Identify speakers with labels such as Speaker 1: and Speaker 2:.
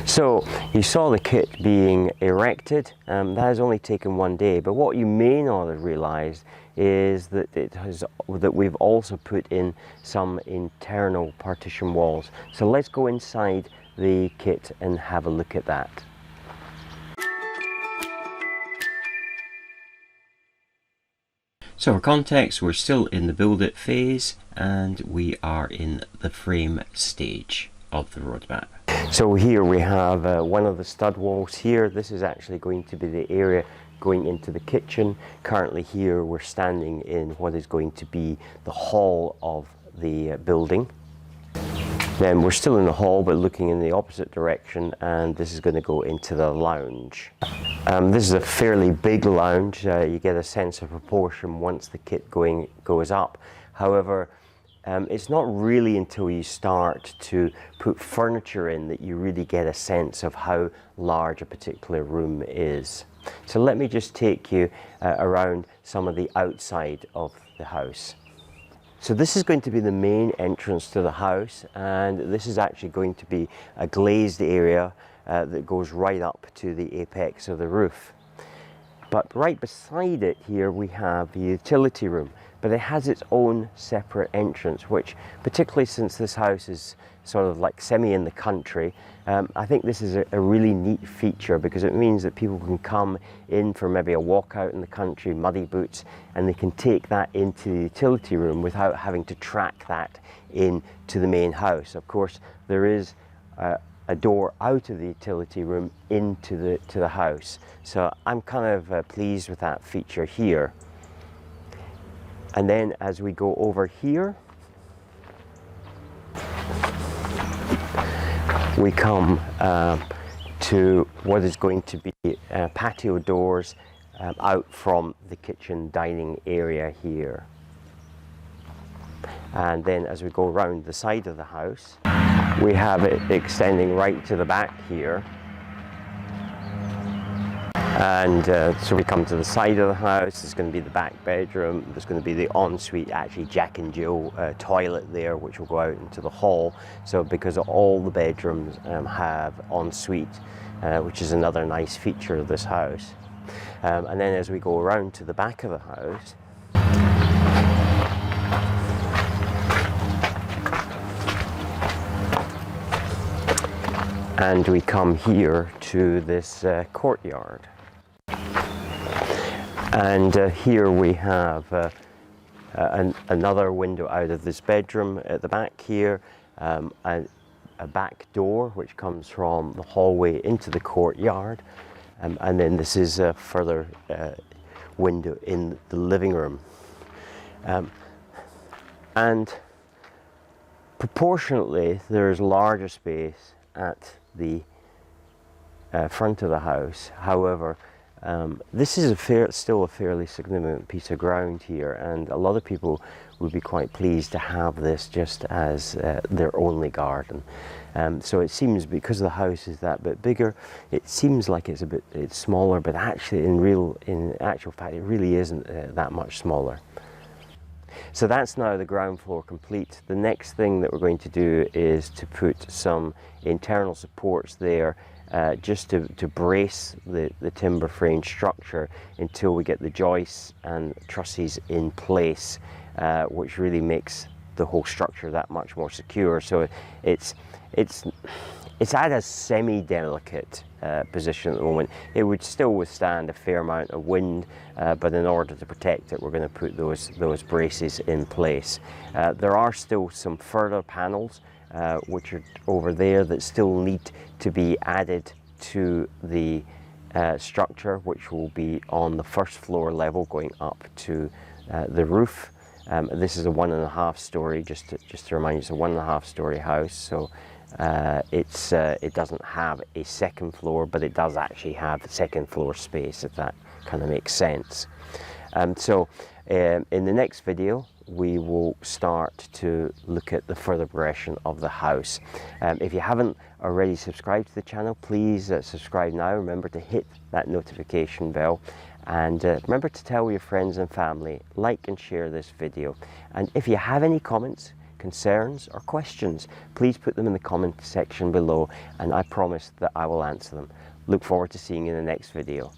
Speaker 1: So you saw the kit being erected. That has only taken one day, but what you may not have realized is that we've also put in some internal partition walls. So let's go inside the kit and have a look at that. So for context, we're still in the build it phase and we are in the frame stage of the roadmap. So here we have one of the stud walls here. This is actually going to be the area going into the kitchen. Currently here we're standing in what is going to be the hall of the building. Then we're still in the hall but looking in the opposite direction, and this is going to go into the lounge. This is a fairly big lounge. You get a sense of proportion once the kit goes up. However, it's not really until you start to put furniture in that you really get a sense of how large a particular room is. So let me just take you around some of the outside of the house. So this is going to be the main entrance to the house, and this is actually going to be a glazed area that goes right up to the apex of the roof. But right beside it here we have the utility room, but it has its own separate entrance, which, particularly since this house is sort of like semi in the country, I think this is a really neat feature, because it means that people can come in for maybe a walk out in the country, muddy boots, and they can take that into the utility room without having to track that into the main house. Of course, there is a door out of the utility room into the house, so I'm kind of pleased with that feature here. And then as we go over here, we come to what is going to be patio doors out from the kitchen dining area here. And then as we go around the side of the house, we have it extending right to the back here. And so we come to the side of the house. There's going to be the back bedroom. There's going to be the ensuite, actually Jack and Jill toilet there, which will go out into the hall. So because all the bedrooms have ensuite, which is another nice feature of this house. And then as we go around to the back of the house, and we come here to this courtyard. And here we have another window out of this bedroom at the back here, a back door which comes from the hallway into the courtyard, and then this is a further window in the living room. And proportionately there's larger space at the front of the house. However, this is still a fairly significant piece of ground here, and a lot of people would be quite pleased to have this just as their only garden. So it seems, because the house is that bit bigger, it seems like it's smaller, but actually in actual fact it really isn't that much smaller. So that's now the ground floor complete. The next thing that we're going to do is to put some internal supports there, just to brace the timber frame structure until we get the joists and trusses in place, which really makes the whole structure that much more secure. So it's at a semi-delicate position at the moment. It would still withstand a fair amount of wind, but in order to protect it, we're going to put those braces in place. There are still some further panels which are over there that still need to be added to the structure, which will be on the first floor level going up to the roof. This is a 1.5 story, just to remind you, it's a 1.5 story house, so it doesn't have a second floor, but it does actually have second floor space, if that kind of makes sense. So in the next video we will start to look at the further progression of the house. If you haven't already subscribed to the channel, please subscribe now. Remember to hit that notification bell, and remember to tell your friends and family, like and share this video. And if you have any comments, concerns or questions, please put them in the comment section below and I promise that I will answer them. Look forward to seeing you in the next video.